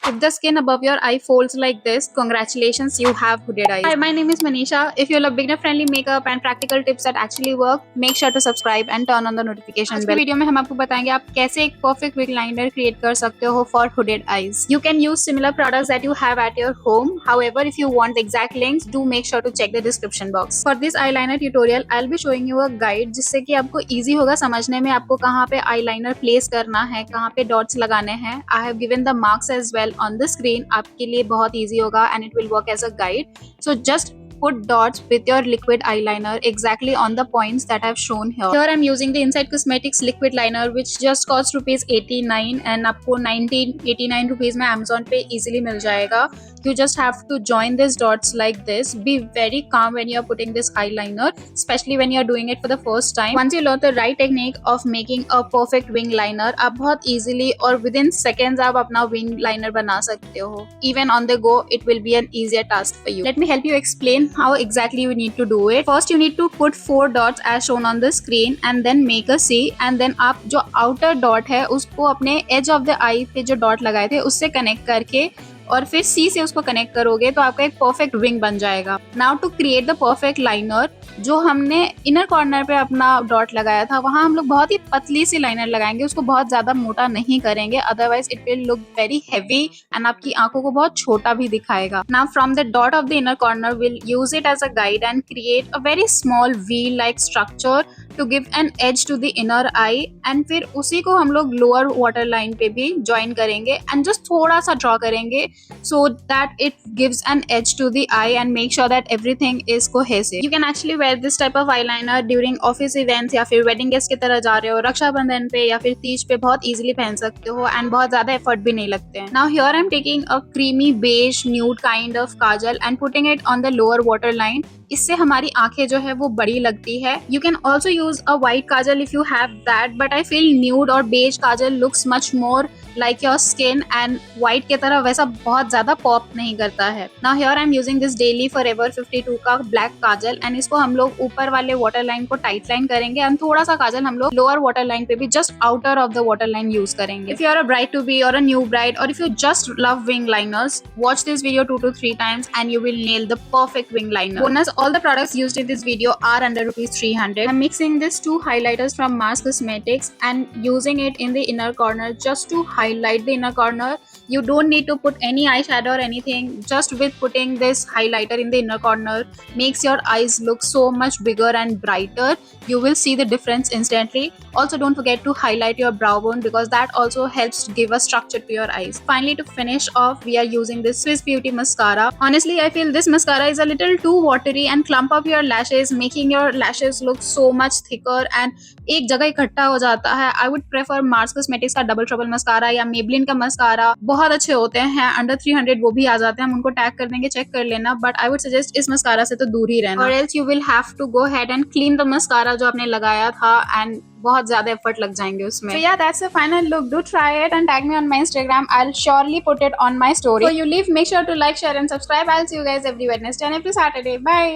If the skin above your eye folds like this, congratulations, you have hooded eyes. Hi, my name is Manisha. If you love beginner friendly makeup and practical tips that actually work, make sure to subscribe and turn on the notification bell. आज की video में हम आपको बताएंगे आप कैसे एक perfect wing liner create कर सकते हो for hooded eyes. You can use similar products that you have at your home. However, if you want the exact links, do make sure to check the description box. For this eyeliner tutorial, I'll be showing you a guide जिससे कि आपको easy होगा समझने में आपको कहाँ पे eyeliner place करना है, कहाँ पे dots लगाने हैं. I have given the marks as well on the screen. आपके लिए बहुत easy होगा and it will work as a guide. So just put dots with your liquid eyeliner exactly on the points that I've shown here. Here I'm using the Inside Cosmetics liquid liner which just costs ₹89 and आपको 89 rupees में Amazon पे easily मिल जाएगा. You just have to join these dots like this. Be very calm when you're putting this eyeliner, especially when you're doing it for the first time. Once you learn the right technique of making a perfect wing liner, आप बहुत easily और within seconds आप अपना wing liner बना सकते हो. Even on the go, it will be an easier task for you. Let me help you explain how exactly you need to do it. First, you need to put 4 dots as shown on the screen and then make a C and then आप जो outer dot है उसको अपने edge of the eye पे जो dot लगाए थे उससे connect करके और फिर C से उसको कनेक्ट करोगे तो आपका एक परफेक्ट विंग बन जाएगा. Now to create the perfect liner, जो हमने इनर कॉर्नर पे अपना डॉट लगाया था वहां हम लोग बहुत ही पतली सी लाइनर लगाएंगे, उसको बहुत ज्यादा मोटा नहीं करेंगे, otherwise it will look very heavy and आपकी आंखों को बहुत छोटा भी दिखाएगा. Now from the dot of the inner corner will use it as a guide and create a very small wheel like structure to give an edge to the inner eye and फिर उसी को हम लोग lower water line पे भी join करेंगे and just थोड़ा सा ड्रॉ करेंगे so that it gives an edge to the eye and make sure that everything is cohesive. You can actually wear this type of eyeliner during office events या फिर wedding guest की तरह जा रहे हो, रक्षाबंधन पे या फिर तीज पे बहुत easily पहन सकते हो and बहुत ज़्यादा effort भी नहीं लगते हैं. Now here I'm taking a creamy beige nude kind of kajal and putting it on the lower waterline. इससे हमारी आंखें जो है वो बड़ी लगती है. You can also use a white kajal if you have that, but I feel nude or beige kajal looks much more like your skin and white के तरह वैसा बहुत ज्यादा पॉप नहीं करता है. Now here I'm using this Daily Forever 52 का black kajal and इसको हम लोग ऊपर वाले वाटर लाइन को टाइट लाइन करेंगे and थोड़ा सा काजल हम लोग लोअर वाटर लाइन पे भी just outer of the water line use करेंगे. If you are a bride to be or a new bride or if you just love wing liners, watch this video 2 to 3 times and you will nail the perfect wing liner. Bonus, all the products used in this video are under ₹300. I'm mixing these 2 highlighters from Mars Cosmetics and using it in the inner corner just to highlight the inner corner. You don't need to put any eyeshadow or anything. Just with putting this highlighter in the inner corner makes your eyes look so much bigger and brighter. You will see the difference instantly. Also, don't forget to highlight your brow bone because that also helps to give a structure to your eyes. Finally, to finish off, we are using this Swiss Beauty mascara. Honestly, I feel this mascara is a little too watery and clump up your lashes, making your lashes look so much thicker and एक जगह इकट्ठा हो जाता है. I would prefer Mars Cosmetics का Double Trouble mascara या Maybelline का mascara, बहुत अच्छे होते हैं. Under 300 वो भी आ जाते हैं, हम उनको टैग कर देंगे, चेक कर लेना. But I would suggest इस mascara से तो दूर ही रहना. Or else you will have to go ahead and clean the mascara जो आपने लगाया था and बहुत ज्यादा एफर्ट लग जाएंगे उसमें. So yeah, that's the final look. Do try it and tag me on my Instagram. I'll surely put it on my story. So you leave, make sure to like, share and subscribe. I'll see you guys every Wednesday and every Saturday. Bye.